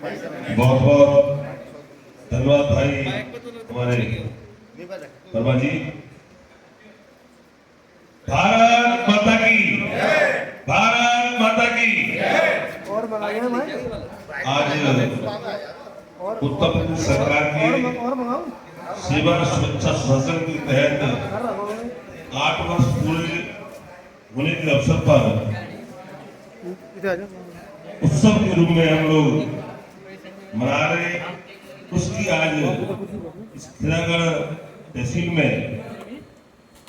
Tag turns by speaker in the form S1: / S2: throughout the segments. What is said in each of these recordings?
S1: बहुत बहुत धन्यवाद भाई हमारे वर्मा जी। भारत माता की, भारत माता की। आज उत्तर प्रदेश सरकार के सेवा सुरक्षा शासन के तहत 8 वर्ष पूरे होने के अवसर पर उत्सव के रूप में हम लोग मना रहे। उसकी आज इस खिरागढ़ तहसील में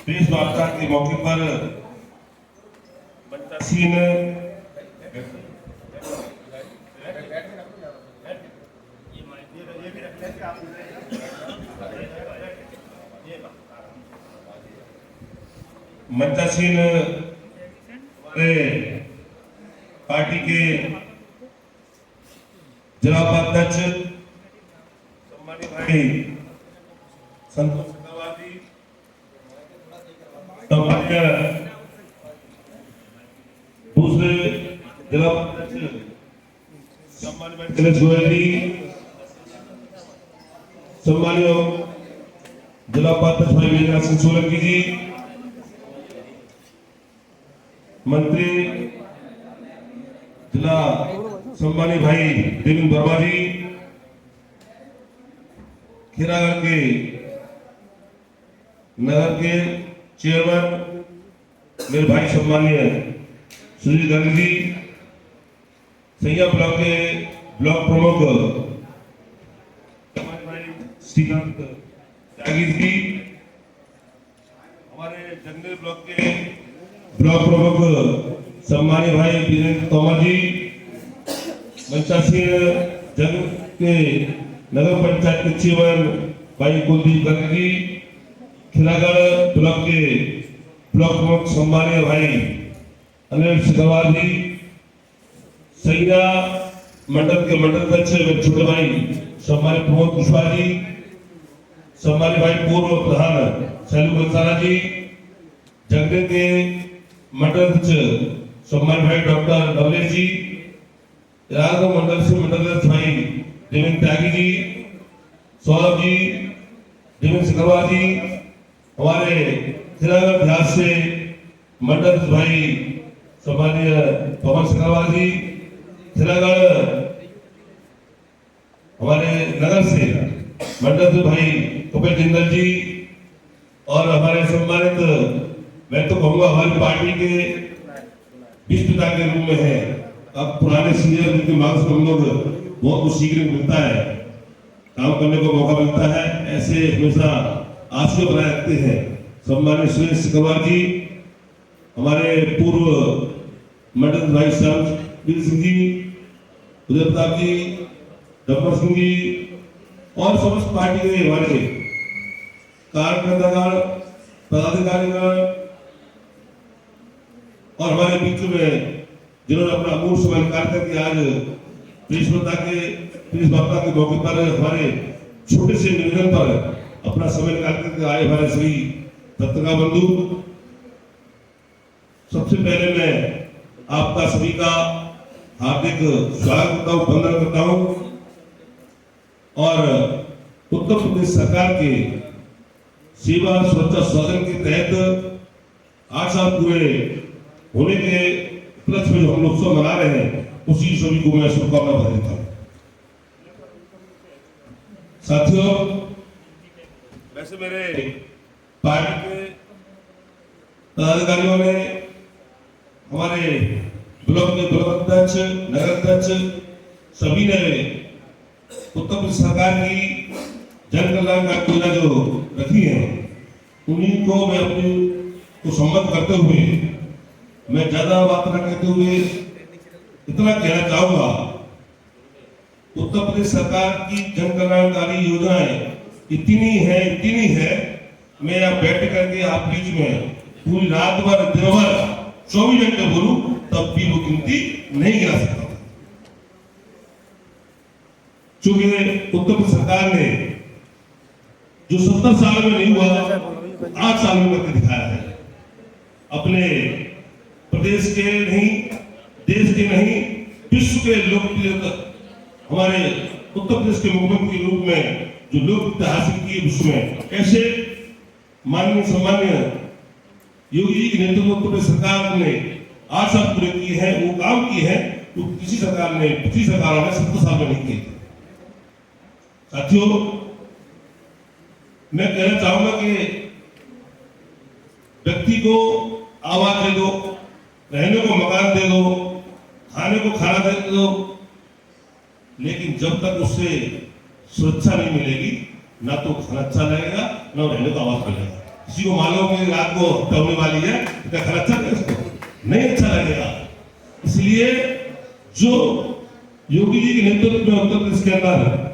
S1: प्रेस वार्ता के मौके पर पंचासीन मंचासीन हमारे पार्टी के जिला उपाध्यक्ष सम्मानित भाई संतोष अग्रवाल जी, दूसरे जिला उपाध्यक्ष सम्मानित भाई दिनेश गोयल जी, सम्मानित जिला उपाध्यक्ष भाई वीरेंद्र सिंह सोलंकी जी, मंत्री जिला सम्मानित भाई देवेंद्र वर्मा जी, खिरागढ़ के नगर के चेयरमैन मेरे भाई सम्मानीय सुनील गांधी जी, सैया ब्लॉक के ब्लॉक प्रमुख श्रीकांत त्यागी जी, हमारे जंगल ब्लॉक के ब्लॉक प्रमुख सम्मानित भाई वीरेंद्र तोमर जी, पंचासीन जंग के नगर पंचायत के चेयरमैन भाई कुलदीप गर्ग जी, खिरागढ़ ब्लॉक के ब्लॉक प्रमुख सम्मानित भाई अनिल सिकवार जी, सैया मंडल के मंडल अध्यक्ष छोटे भाई सम्मानित प्रमोद कुशवाहा जी, सम्मानित भाई पूर्व प्रधान शैलू बंसाला जी, जंगल के मंडल अध्यक्ष सम्मानित भाई डॉक्टर नवलेश जी, राघव मंडल से मंडल अध्यक्ष भाई देवेंद्र त्यागी जी, सौरभ जी, देवेंद्र सिकवार जी, हमारे खिरागढ़ बिहार से मंडल भाई सम्मानीय पवन सिकवार जी, खिरागढ़ हमारे नगर से मंडल भाई कपिल जिंदल जी, और हमारे सम्मानित मैं तो कहूँगा हमारी पार्टी के बीच पिता के रूप में है। अब पुराने सीनियर उनके मार्क्स को हम लोग बहुत कुछ सीखने को मिलता है, काम करने को मौका मिलता है, ऐसे हमेशा आशय बनाए रखते हैं। सम्मानित सुरेश सिकवार जी, हमारे पूर्व मंडल भाई श्यामवीर सिंह जी, उदय प्रताप जी, डॉक्टर सिंह जी, और समस्त पार्टी के हमारे कार्यकर्तागण, पदाधिकारीगण, और हमारे बीच में जिन्होंने अपना अमूल्य समय निकाल करके आज प्रेस वार्ता के मौके पर हमारे छोटे से निवेदन पर अपना समय निकाल करके आए हमारे श्री पत्रकार बंधु, सबसे पहले मैं आपका सभी का हार्दिक स्वागत करता हूँ, वंदन करता हूँ। और उत्तर प्रदेश सरकार के सेवा सुरक्षा शासन के तहत 8 साल पूरे होने के उपलक्ष्य में जो हम लोग उत्सव मना रहे हैं, उसी सभी को मैं शुभकामना बधाई देता हूँ। साथियों, वैसे मेरे पार्टी के पदाधिकारियों ने, हमारे ब्लॉक के ब्लॉक अध्यक्ष, नगर अध्यक्ष, सभी ने उत्तर प्रदेश सरकार की जन कल्याणकारी योजना जो रखी है, उन्हीं को मैं अपनी को सम्मत करते हुए, मैं ज्यादा बात न कहते हुए इतना कहना चाहूंगा, उत्तर प्रदेश सरकार की जन कल्याणकारी योजनाएं इतनी है, मैं यहाँ बैठ करके आप बीच में पूरी रात भर दिन भर 24 घंटे बोलूं तब भी वो गिनती नहीं गिरा सकता। चूंकि उत्तर प्रदेश सरकार ने जो 70 साल में नहीं हुआ, 8 साल में करके दिखाया है। अपने प्रदेश के नहीं, देश के नहीं, विश्व के लोकप्रिय हमारे उत्तर प्रदेश के मुख्यमंत्री के रूप में जो लोकप्रियता हासिल की है उसमें कैसे माननीय सम्मान्य योगी जी के नेतृत्व में उत्तर प्रदेश सरकार ने 8 साल पूरे किए हैं, वो काम किए हैं तो किसी सरकार ने, पिछली सरकारों ने 70 साल में नहीं किए थे। साथियों, मैं कहना चाहूंगा कि व्यक्ति को आवाज दे दो, रहने को मकान दे दो, खाने को खाना दे दो, लेकिन जब तक उससे सुरक्षा नहीं मिलेगी ना तो खाना अच्छा लगेगा ना रहने को आवाज मिलेगा। किसी को मालूम है रात को होने वाली है तो खाना अच्छा लगेगा, उसको नहीं अच्छा लगेगा। इसलिए जो योगी जी के नेतृत्व में उत्तर प्रदेश के अंदर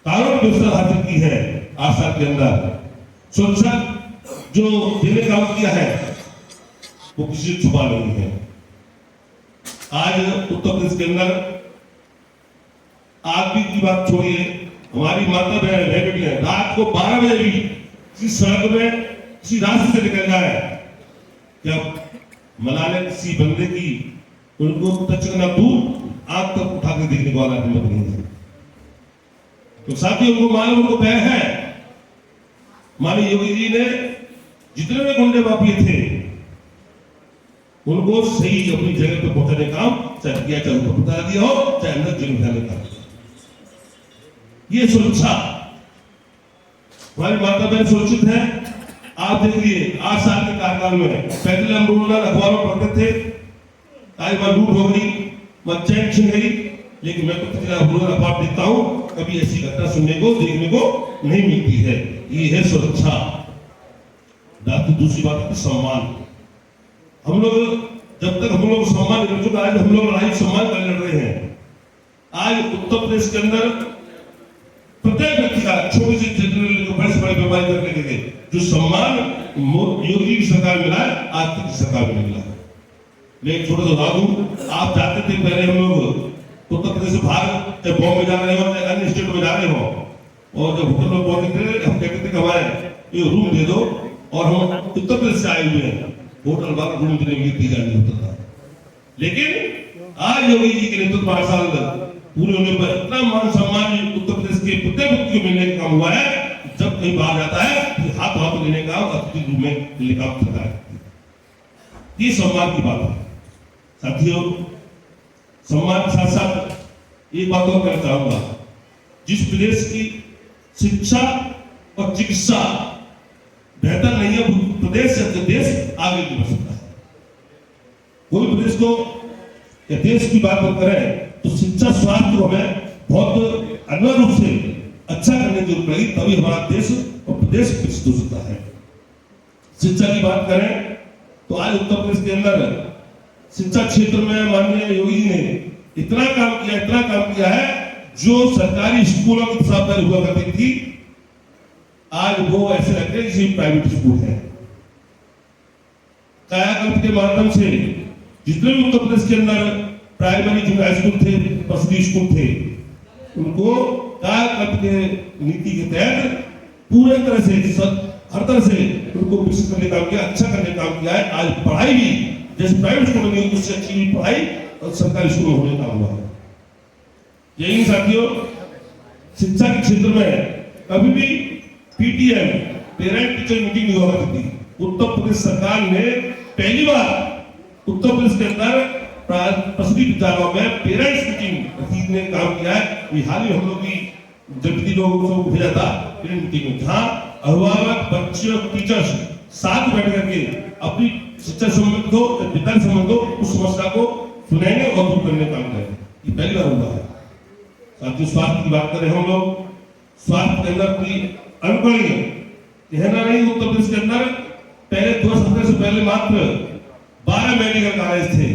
S1: कानून व्यवस्था हासिल की है 8 साल के अंदर, सुरक्षा जो देने का काम किया है वो किसी से छुपा नहीं है। आज उत्तर प्रदेश के अंदर आदमी की बात छोड़िए, हमारी माता बहन बेटियां रात को 12 बजे भी किसी सड़क में किसी रास्ते से निकल जाए, क्या मनाने किसी बंदे की उनको टच करना दूर आंख तक उठा के देखने वाला हिम्मत नहीं है। तो साथियों, उनको मालूम, उनको तय है। माननीय योगी जी ने जितने भी गुंडे माफिया थे उनको सही अपनी जगह पे पहुंचाने का काम चाहे किया, चाहे उनको बता दिया हो, चाहे अंदर जेल में का। ये सुरक्षा हमारी माता बहन सुरक्षित है। आप देखिए 8 साल के कार्यकाल में पहले हम रोजाना अखबारों में पढ़ते थे, आज वहां लूट हो गई, वहां चैन छिन गई, लेकिन मैं तो कितना रोजाना अखबार देखता हूं, कभी ऐसी घटना सुनने को देखने को नहीं मिलती है। ये है सुरक्षा। दूसरी बात है सम्मान। हम लोग जब तक हम लोग सम्मान मिल चुका है, हम लोग लड़ाई सम्मान कर लड़ रहे हैं। आज उत्तर प्रदेश के अंदर प्रत्येक व्यक्ति का छोटे से बड़े से बड़े व्यापारी करने के लिए जो सम्मान योगी की सरकार मिला है, आज तक सरकार में मिला है। मैं एक छोटा सा उदाहरण दूं, आप जाते थे पहले हम लोग उत्तर प्रदेश से बाहर बॉम्बे जा रहे हो, अन्य स्टेट में जा रहे हो, और जब होटल में पहुंचते थे हम कहते थे कि हमारे ये रूम दे दो, और हम उत्तर प्रदेश से आए हुए हैं, होटल वाला रूम देने में दी जानी होता था। लेकिन आज योगी जी के नेतृत्व 8 साल पूरे होने पर इतना मान सम्मान उत्तर प्रदेश के प्रत्येक व्यक्ति को मिलने का काम हुआ है। जब कहीं बाहर जाता है तो हाथ लेने का अतिथि रूप में मिलने का होता है। ये सम्मान की बात है। साथियों, सम्मान के साथ साथ एक बात और कहना चाहूंगा, जिस प्रदेश की शिक्षा और चिकित्सा बेहतर नहीं है, प्रदेश से देश आगे नहीं बढ़ सकता है। कोई प्रदेश को या देश की बात करें तो शिक्षा स्वास्थ्य को हमें बहुत अनिवार्य रूप से अच्छा करने की जरूरत पड़ेगी, तभी हमारा देश और प्रदेश विकसित हो सकता है। शिक्षा की बात करें तो आज उत्तर प्रदेश के अंदर शिक्षा क्षेत्र में माननीय योगी जी ने इतना काम किया है, जो सरकारी स्कूलों की जवाबदारी हुआ करती थी, आज वो ऐसे लगते हैं जैसे प्राइवेट स्कूल है। कायाकल्प के माध्यम से जितने भी उत्तर प्रदेश के अंदर प्राइमरी जूनियर स्कूल थे, पसली स्कूल थे, उनको कायाकल्प के नीति के तहत पूरे तरह से हर तरह से उनको विकसित करने का काम किया, अच्छा करने का काम किया है। आज पढ़ाई भी जैसे प्राइवेट स्कूल में उससे अच्छी पढ़ाई और सरकारी स्कूल में होने का हुआ है। यही साथियों, शिक्षा के क्षेत्र में कभी भी पीटीएम पेरेंट टीचर मीटिंग नहीं हुआ करती थी। उत्तर प्रदेश सरकार ने पहली बार उत्तर प्रदेश के अंदर प्रसूति विद्यालयों में पेरेंट्स मीटिंग रखने का काम किया है। ये हाल ही हम लोग की जबकि लोगों को भेजा था पेरेंट मीटिंग में, जहाँ अभिभावक, बच्चे और टीचर्स साथ बैठ करके अपनी शिक्षा संबंधित हो, विद्यालय संबंध हो, उस समस्या को सुनेंगे और दूर करने का काम करेंगे। ये पहली बार हुआ है। साथियों, स्वास्थ्य की बात करें, हम लोग स्वास्थ्य के अंदर कोई अनपढ़ कहना नहीं। उत्तर प्रदेश के अंदर पहले 2017 से पहले मात्र 12 मेडिकल कॉलेज थे,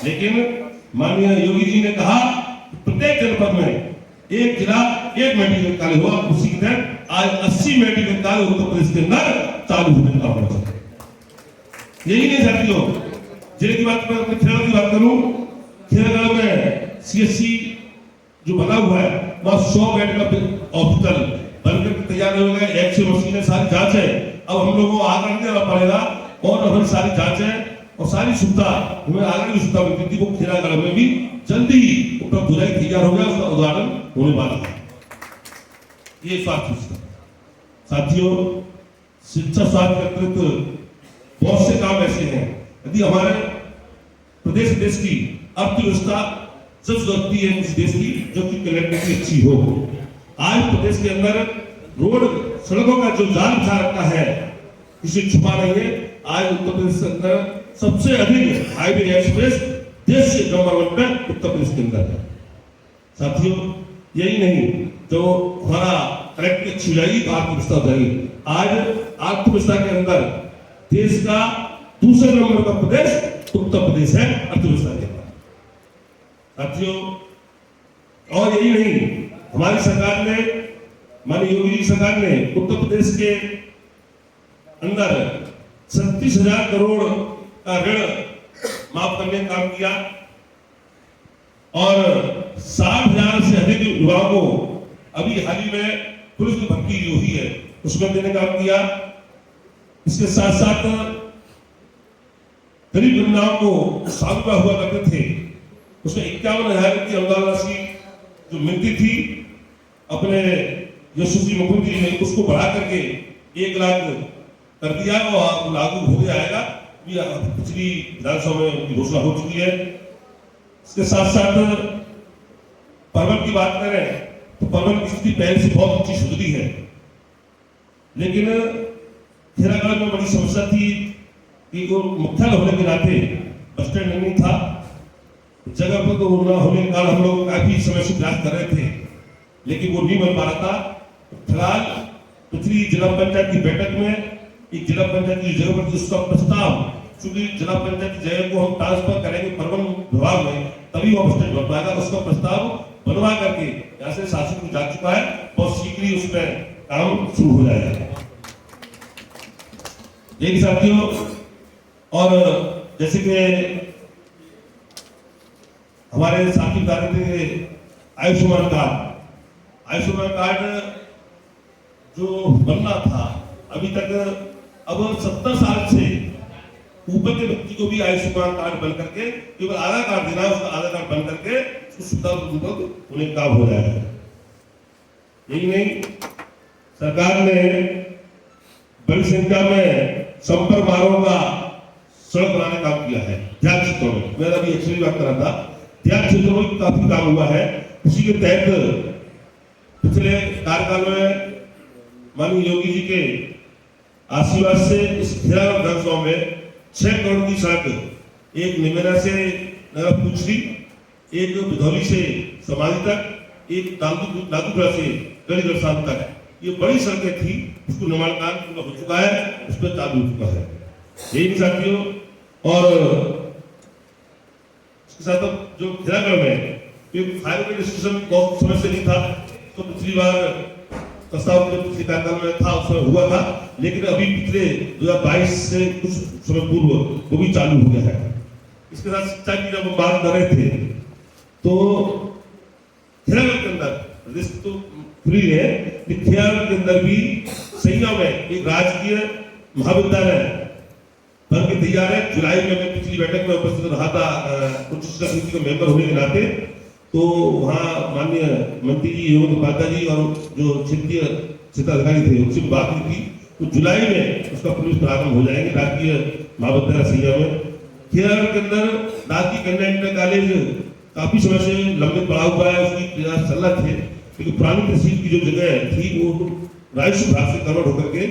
S1: लेकिन माननीय योगी जी ने कहा प्रत्येक जनपद में एक जिला एक मेडिकल कॉलेज हुआ। उसी के तहत आज 80 मेडिकल कॉलेज उत्तर प्रदेश के अंदर चालू होने का होगा। यही नहीं साथियों, जिले की बात करूं, खेल की बात करूं, खेलगांव में सीएससी जो बना हुआ है, वहां 100 बेड का हॉस्पिटल बनकर तैयार हो गए, एक्स-रे मशीनें, सारी जांच है। अब हम लोगों को आकर देना पड़ेगा और हमारी सारी जांच है और सारी सुविधा हमें आगे की सुविधा मिलती थी, वो खेलागाड़ में भी जल्दी ही उपलब्ध हो जाए, तैयार हो गया, उसका उद्घाटन होने वाला है। ये स्वास्थ्य सुविधा। साथियों, शिक्षा स्वास्थ्य के अतिरिक्त बहुत से काम ऐसे हैं, यदि हमारे प्रदेश देश की अर्थव्यवस्था जब सुधरती है उस देश की, जो कि कनेक्टिविटी अच्छी हो। आज प्रदेश के अंदर रोड सड़कों का जो जाल बिछा रखा है, किसी छुपा नहीं है। आज उत्तर प्रदेश के अंदर सबसे अधिक हाईवे एक्सप्रेस देश के नंबर 1 पे उत्तर प्रदेश के अंदर है। साथियों, यही नहीं, जो हमारा कनेक्टिविटी अच्छी हो जाएगी तो अर्थव्यवस्था हो जाएगी। आज अर्थव्यवस्था के अंदर देश का दूसरे नंबर का प्रदेश उत्तर प्रदेश है अर्थव्यवस्था के अंदर। साथियों, और यही नहीं, हमारी सरकार ने, माननीय योगी जी सरकार ने उत्तर प्रदेश के अंदर 36,000 करोड़ का ऋण माफ करने का काम किया और 60,000 से अधिक युवाओं को अभी हाल ही में पुलिस की भर्ती जो हुई है उसमें देने का काम किया। इसके साथ साथ गरीब कन्याओं को 100 रुपया हुआ करते थे, उसमें 51,000 की अनुदान राशि जो मिलती थी, अपने यशस्वी मुख्यमंत्री ने उसको बढ़ा करके 1 लाख कर दिया और लागू हो जाएगा। पिछली विधानसभा में घोषणा हो चुकी है। इसके साथ साथ परवल की बात करें तो परवल की स्थिति पहले से बहुत अच्छी सुधरी है, लेकिन खेरागाड़ में बड़ी समस्या थी कि वो मुख्यालय होने के नाते बस स्टैंड नहीं था, जगह पर तो ना होने के कारण हम लोग काफी समय से प्रयास कर रहे थे, लेकिन वो नहीं बन पा रहा था। फिलहाल पिछली जिला पंचायत की बैठक में एक जिला पंचायत की जगह पर उसका प्रस्ताव, चूंकि जिला पंचायत की जगह को हम ट्रांसफर करेंगे परिवहन विभाग में, तभी वो बस स्टैंड बन पाएगा। उसका प्रस्ताव बनवा करके यहाँ से शासन को जा चुका है, बहुत शीघ्र ही उसमें काम शुरू हो जाएगा। यही साथियों, और जैसे कि हमारे साथी बता रहे थे आयुष्मान कार्ड जो बनना था अभी तक, अब 70 साल से ऊपर के व्यक्ति को भी आयुष्मान कार्ड बन करके केवल आधार कार्ड देना, उसका आधार कार्ड बन करके सुविधा उन्हें काम हो जाएगा। यही नहीं, सरकार ने बड़ी संख्या में संपर्क मार्गों का सड़क बनाने का काम किया है ध्यान क्षेत्रों में। मैं अभी एक्चुअली बात कर रहा था, ध्यान क्षेत्रों में काफी काम हुआ है। उसी के तहत पिछले कार्यकाल में माननीय योगी जी के आशीर्वाद से इस खेरागाड़ विधानसभा में 6 करोड़ की सड़क, एक निमेरा से नगर पुछरी, एक बिधौली से समाधि तक, एक नादुपुरा से गढ़ीगढ़ तक, ये बड़ी सड़कें थी, उसको निर्माण कार्य पूरा हो चुका है, उस पर चालू हो चुका है। यही साथियों, और इसके साथ जो खेरागाड़ में फायर ब्रिगेड स्टेशन बहुत समय से नहीं था, तो पिछली बार प्रस्ताव पिछले कार्यकाल में था, उसमें हुआ था, लेकिन अभी पिछले 2022 से कुछ समय पूर्व वो भी चालू हो गया है। इसके साथ शिक्षा की जब हम बात कर रहे थे तो खेरागाड़ के अंदर रिस्क तो फ्री है, खेरागाड़ के अंदर भी सैया में एक राजकीय महाविद्यालय बन के तैयार है। जुलाई में मैं पिछली बैठक में उपस्थित रहा था उच्च शिक्षा समिति का मेंबर होने के नाते, तो वहाँ माननीय मंत्री जी हेमंत उपाध्याय जी और जो क्षेत्रीय क्षेत्राधिकारी थे उनसे बात हुई थी, तो जुलाई में उसका प्रवेश प्रारंभ हो जाएंगे राजकीय महाविद्यालय सैया में। खेरागाड़ के अंदर राजकीय कन्या इंटर कॉलेज काफी समय से लंबित पड़ा हुआ है, उसकी प्रयास चल रहे थे, लेकिन पुरानी तहसील की जो जगह थी वो राजस्व विभाग से कन्वर्ट होकर के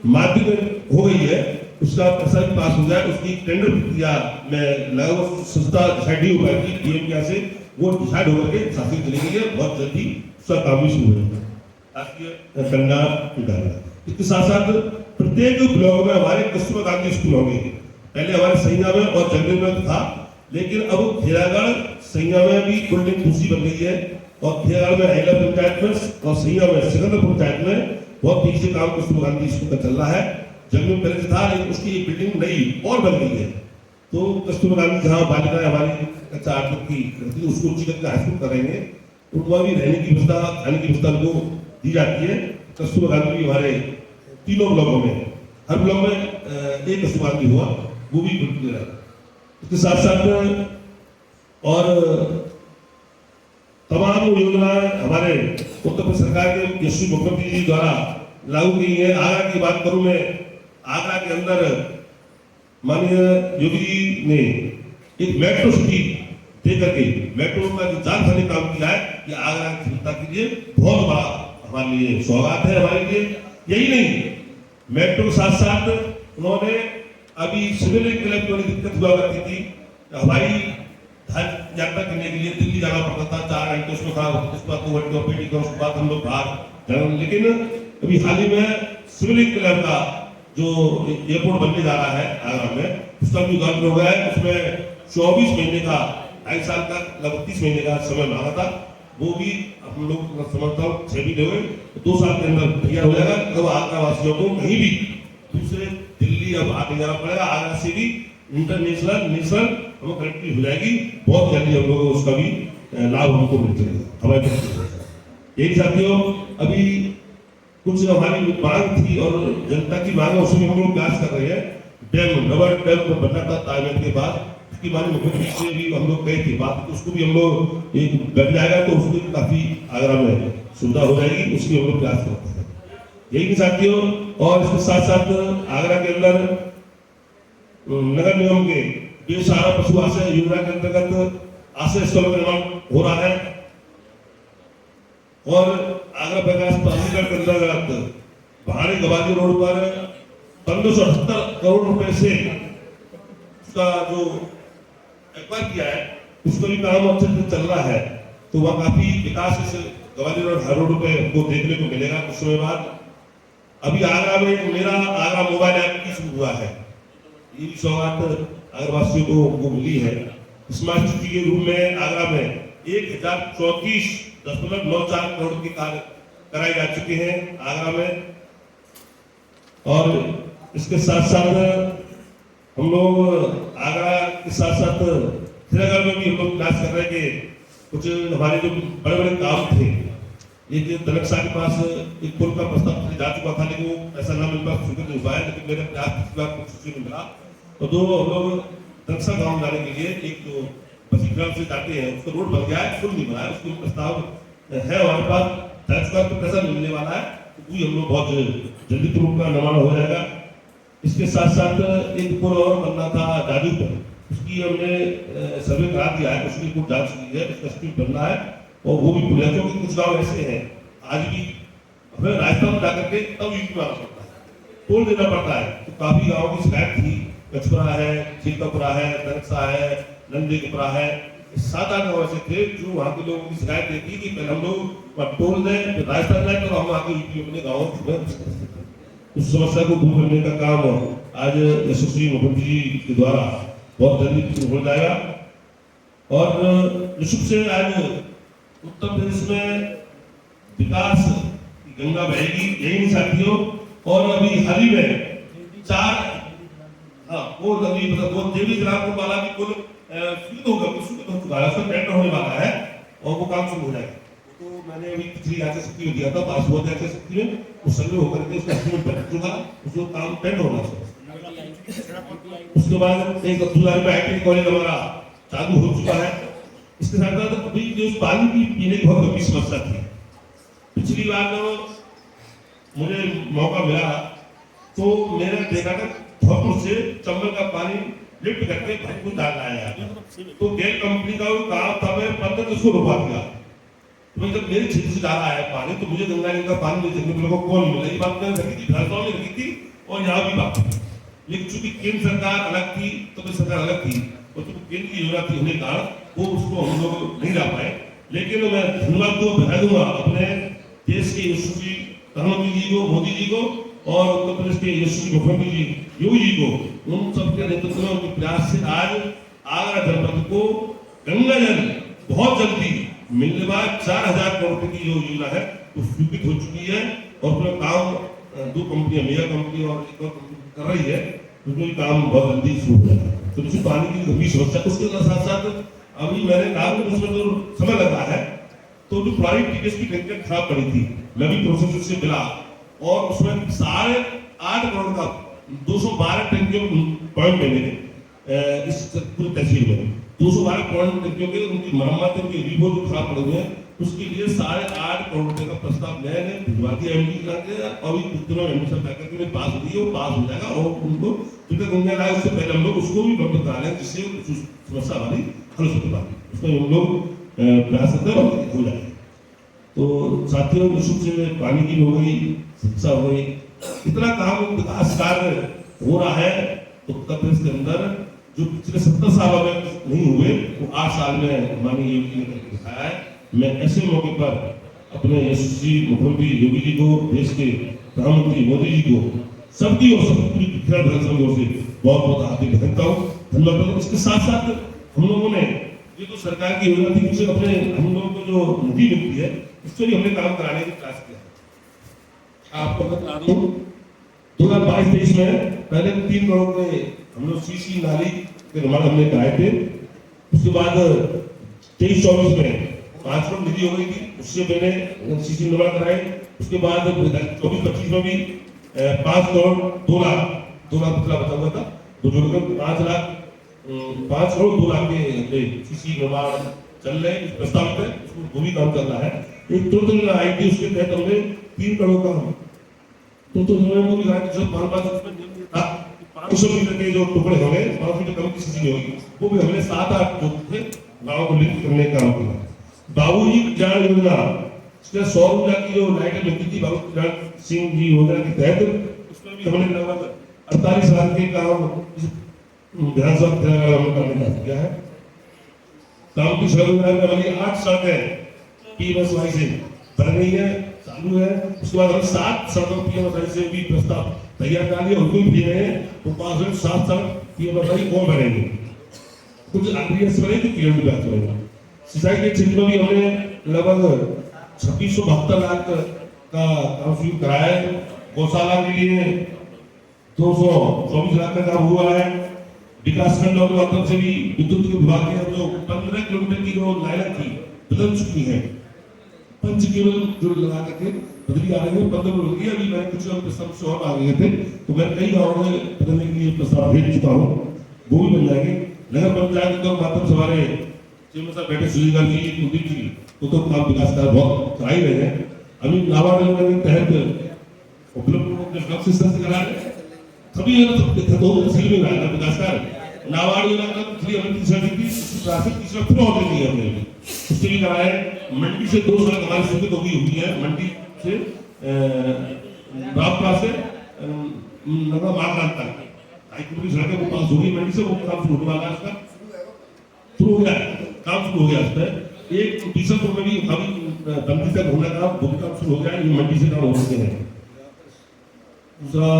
S1: माध्यमिक हो गई है, उसका पैसा भी पास हो गया, उसकी टेंडर प्रक्रिया में लगभग संस्था डिसाइड ही हुआ कि डीएम से वो डिसाइड होकर के शासन चली गई है, बहुत जल्दी उसका काम भी शुरू होगा राजकीय कन्या विद्यालय। इसके साथ साथ प्रत्येक ब्लॉक में हमारे कस्तूरबा गांधी स्कूल होंगे। पहले हमारे सैया में और जंगल में था, लेकिन अब खेरागाड़ सैया में भी बिल्डिंग दूसरी बन गई है, और खेरागाड़ में अहिला पंचायत में और सैया में सिकंदर पंचायत में बहुत तेजी से काम कस्तूरबा गांधी स्कूल का चल रहा है। जंगल में पहले था, लेकिन उसकी एक बिल्डिंग नई और बन गई है। तो कस्तूरबा गांधी जहाँ बालिकाएं हमारी कक्षा 8 तक की उसको उच्च कक्षा हाईस्कूल करेंगे, तो वहाँ भी रहने की व्यवस्था, खाने की व्यवस्था उनको दी जाती है। कस्तूरबा गांधी भी हमारे 3 ब्लॉकों में, हर ब्लॉक में एक कस्तूरबा गांधी हुआ, वो भी बिल्कुल इसके साथ साथ और तमाम योजनाएं हमारे उत्तर प्रदेश सरकार के यशस्वी मुख्यमंत्री जी द्वारा लागू की है। आगरा की बात करूं मैं, आगरा के अंदर माननीय योगी जी ने एक मेट्रो सिटी देकर के मेट्रो का जो जान काम किया है, कि आगरा की जनता के लिए बहुत बड़ा हमारे लिए सौगात है। हमारे लिए यही नहीं, मेट्रो के साथ साथ उन्होंने अभी सिविल क्लब की दिक्कत हुआ करती थी, हवाई यात्रा करने के लिए दिल्ली जाना पड़ता था, 4 घंटे उसमें खड़ा होता, उसके बाद 2 घंटे ऑपरेटिंग, उसके बाद हम लोग बाहर जाना। लेकिन अभी हाल ही में सिविल क्लब का जो एयरपोर्ट बनने जा रहा है आगरा में, उसका भी उद्घाटन हो गया है। उसमें 24 महीने का, 2.5 साल का, लगभग 30 महीने का समय मांगा था, वो भी हम लोग समझता हूँ 6 महीने हुए, 2 साल के अंदर तैयार हो जाएगा। अब आगरा वासियों को कहीं भी दूसरे दिल्ली अब आगे जाना पड़ेगा, आगरा से भी इंटरनेशनल नेशनल हमें कनेक्टिविटी हो जाएगी। बहुत जल्दी हम लोगों को उसका भी लाभ हमको मिल जाएगा हमारे। यही साथियों, अभी कुछ हमारी मांग थी और जनता की मांग है, उसमें हम लोग प्रयास कर रहे हैं। डैम, रबर डैम बनना था ताजमहल के बाद, उसकी मांग मुख्यमंत्री से भी हम लोग कही थी बात, तो उसको भी हम लोग एक बन जाएगा तो उसको भी काफी आगरा में सुविधा हो जाएगी, उसकी हम लोग प्रयास करते हैं। यही साथियों, और इसके साथ साथ आगरा के अंदर नगर निगम के बेसहारा पशु आश्रय योजना के अंतर्गत आश्रय स्थलों का निर्माण हो रहा है, और आगरा प्रकाश प्राधिकरण के अंतर्गत भाड़े गवाली रोड पर 1578 करोड़ रुपए से उसका जो एक्वायर किया है, उसका भी काम अच्छे से चल रहा है। तो वह काफी विकास इस गवाली रोड हर रोड पे को देखने को मिलेगा कुछ समय बाद। अभी आगरा में मेरा आगरा मोबाइल ऐप की शुरू हुआ है, ये भी सौगात आगरवासियों को मिली है। स्मार्ट सिटी के रूप में आगरा में 1034.94 करोड़ के कार्य कराए जा चुके हैं आगरा में। और इसके साथ साथ हम लोग आगरा के साथ साथ श्रीनगर में भी हम लोग प्रयास कर रहे हैं कि कुछ हमारे जो बड़े बड़े काम थे, एक दलक्षा के पास एक पुल का प्रस्ताव जा चुका था, लेकिन वो ऐसा ना मिल पाया, स्वीकृत नहीं हुआ है। लेकिन मेरे प्रयास कुछ मिला, तो दो हम लोग दलक्षा गाँव जाने के लिए एक जो बसीग्राम से जाते हैं, उसका रोड बन गया है, पुल नहीं बना है, उसको प्रस्ताव है हमारे पास, का तो पैसा मिलने वाला है, तो भी हम लोग बहुत जल्दी पुल का निर्माण हो जाएगा। इसके साथ साथ एक पुल और बनना था जाजू पर, उसकी हमने सर्वे करा दिया है, उसकी कुछ जांच की है, उसका स्पीड बनना है, और वो भी पुल है। क्योंकि कुछ गाँव ऐसे हैं आज भी हमें राजस्थान में जाकर के तब यूपी में आना पड़ता है, टोल देना पड़ता है। तो काफी गाँव की शिकायत थी, कचपुरा है, चिल्कापुरा है, दरक्षा है, नंदीपुरा है, 7-8 गाँव ऐसे थे जो वहाँ के लोगों की शिकायत थी कि पहले हम लोग टोल दें, फिर राजस्थान जाए, तो हम आके यूपी अपने गाँव में उस समस्या को दूर करने का काम आज यशस्वी मुख्यमंत्री जी के द्वारा बहुत जल्दी हो जाएगा। और निश्चित से आज उत्तर प्रदेश में विकास की गंगा बहेगी, यही साथियों। और अभी हाल ही में 4 वो अभी वो देवी ग्राम वाला भी कुल स्वीकृत हो चुका है, उसका टेंडर होने वाला है और वो काम शुरू हो जाएगा। तो मैंने अभी पिछली आचार शक्ति में दिया था, पास हुआ था आचार शक्ति में, वो सर्वे होकर के उसका एस्टीमेट बन चुका, उसको काम टेंडर होना चाहिए। उसके बाद एक 2000 में आईटी कॉलेज हमारा चालू हो चुका है। इसके साथ साथ अभी जो पानी की पीने की बहुत गंभीर समस्या थी, पिछली बार जो मुझे मौका मिला तो मैंने देखा था धौलपुर से चंबल का पानी लिफ्ट करके भरपूर डाल लाया, तो गेल कंपनी का वो काम था, मैं 15 उसको रुकवा दिया। तो जब मेरे क्षेत्र से डाला है पानी, तो मुझे गंगा नदी का पानी नहीं देखने को कौन मिला, ये बात मैंने रखी थी, भाजपा में रखी थी और यहाँ भी बात थी। लेकिन चूंकि केंद्र सरकार अलग थी, तो सरकार अलग थी, और चूंकि केंद्र की योजना थी होने का वो उसको हम लोग नहीं ला पाए। लेकिन मैं धन्यवाद को बधा दूंगा अपने देश के यशस्वी प्रधानमंत्री जी को, मोदी जी को, और उत्तर प्रदेश के यशस्वी मुख्यमंत्री जी योगी जी को, उन सबके नेतृत्व में, उनके प्रयास से आज आगरा जनपद को गंगा जल बहुत जल्दी मिलने वाला 4000 करोड़ रुपए की जो योजना है वो स्वीकृत हो चुकी है। और पूरा काम 2 कंपनियां, मेगा कंपनी और एक और कंपनी कर रही है, तो ये काम बहुत जल्दी शुरू हो जाएगा। तो इसमें पानी की गंभीर समस्या, उसके साथ साथ अभी मैंने कहा कि उसमें जो समय लग रहा है, तो जो पुरानी टीडीएस की टैंकर खराब पड़ी थी, मैं भी प्रोसेसर से मिला, और उसमें 8.5 करोड़ का 212 टैंकर पॉइंट बने थे, इस पूरी तहसील में 212 करोड़ रुपये के उनकी मरम्मत उनकी रिपोर्ट जो खराब पड़ गई है उसके लिए 8.5 करोड़ रुपए का प्रस्ताव मैंने भिजवा दिया एमडी के अभी कुछ दिनों में एमडी साहब करके में पास हुई है वो पास हो जाएगा और उनको टिकट मिलने लाए उससे पहले हम लोग उसको भी उपलब्ध करा लें जिससे समस्या वाली हल हो पाती उसमें हम लोग प्रयास करते हैं हो जाए। तो साथियों निश्चित से पानी की हो गई शिक्षा हो गई इतना काम विकास कार्य हो रहा है उत्तर प्रदेश के अंदर जो पिछले 70 सालों में नहीं हुए वो 8 साल में माननीय योगी जी ने करके दिखाया है। मैं ऐसे मौके पर अपने यशस्वी मुख्यमंत्री योगी जी को देश के प्रधानमंत्री मोदी जी को सबकी और सबकी विधानसभा से बहुत बहुत हार्दिक बधाई हूँ धन्यवाद। इसके साथ साथ हम लोगों ने ये तो सरकार की योजना थी जिससे अपने हम लोगों को जो निधि मिलती है इससे भी हमने काम कराने की प्रयास किया। आपको बता दूं 2022-23 में पहले 3 करोड़ के हम लोग सीसी नाली के निर्माण हमने कराए थे। उसके बाद 23-24 में 5 करोड़ निधि हो गई थी उससे मैंने सीसी निर्माण कराए। उसके बाद 24-25 में भी 5 करोड़ 2 लाख बचा हुआ था तो जोड़कर 5 करोड़ 2 लाख के सीसी निर्माण चल रहे हैं प्रस्तावित है उसको वो भी काम चल रहा है। एक तुरंत आई थी उसके तहत हमने 3 करोड़ का तो उन्होंने भी कहा कि जो 500 नियम था 500 मीटर के जो टुकड़े हो गए 500 मीटर कम की सीसी होगी वो भी हमने 7-8 जो थे गाँव को लिंक करने का काम किया। बाबूजी कल्याण योजना इसमें 100 ऊर्जा की जो लाइटें मिलती थी बाबू कल्याण सिंह जी योजना के तहत उसमें भी हमने लगभग 48 लाख के काम विधानसभा करने का किया है। काम की शुरुआत में 8 सड़कें पीएमएसवाई से बन रही है चालू है। उसके बाद हम 7 सड़कों पीएमएसवाई से भी प्रस्ताव तैयार कर लिए उनको भी दिए हैं तो 5 सड़क पीएमएसवाई और बनेंगे कुछ आरडीएस बनेंगे पीएम विभाग बनेगा। सिंचाई के क्षेत्र में भी हमने लगभग 2672 लाख का काम शुरू कराया है। गौशाला के लिए 224 लाख का काम हुआ है। विकासखंड और माध्यम से भी विद्युत के विभाग के जो 15 किलोमीटर की जो लाइन थी बदल चुकी है 5 केबल जो लगा करके बदली आ रही है 15 किलोमीटर की अभी मैं कुछ प्रस्ताव से और आ गए थे तो मैं कई गाँव में बदलने के लिए प्रस्ताव भेज चुका हूँ वो भी बन जाएंगे। नगर पंचायत के माध्यम से हमारे चेयरमैन साहब बैठे सुजीगा जी कुलदीप जी तो काम विकास कार्य बहुत करा ही रहे हैं। अभी नाबार्ड योजना के तहत उपलब्ध सिस्टम से करा रहे सभी दो तहसील में आएगा विकास कार्य नाबार्ड योजना का 3 हमने तीसरा दी थी ट्रैफिक तीसरा फिर और दे दिया हमने उससे भी कराया। मंडी से 2 सड़क हमारी स्वीकृत होगी हुई है मंडी से रामपुरा से नगर मार्ग तक 2 किलोमीटर सड़कें वो पास होगी मंडी से वो काम शुरू होने वाला है उसका शुरू हो गया काम शुरू हो गया उस पर एक बीसलपुर में भी अभी बंदी तक होना काम वो भी काम शुरू हो गया ये मंडी से काम हो सकते हैं। दूसरा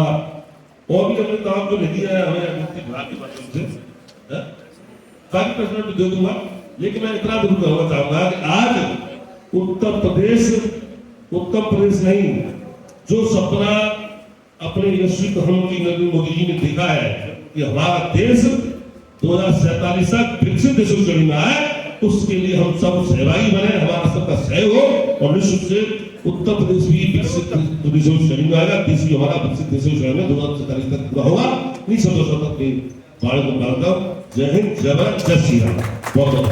S1: और भी हमने काम जो नहीं दिया है हमें मुक्ति विभाग के माध्यम से काफी प्रश्न दे दूंगा लेकिन मैं इतना जरूर कहना चाहूंगा कि आज उत्तर प्रदेश नहीं जो सपना अपने यशस्वी प्रधानमंत्री नरेंद्र मोदी जी ने देखा है कि हमारा देश 2047 तक विकसित देशों की श्रेणी में आए उसके लिए हम सब सहभागी बने हमारा सबका सहयोग हो और निश्चित से उत्तर प्रदेश भी विकसित देशों की श्रेणी में आएगा देश भी हमारा विकसित देशों की श्रेणी में 2047 तक पूरा होगा। नहीं सब के बारे में जय हिंद जय भारत जय श्री राम बहुत बहुत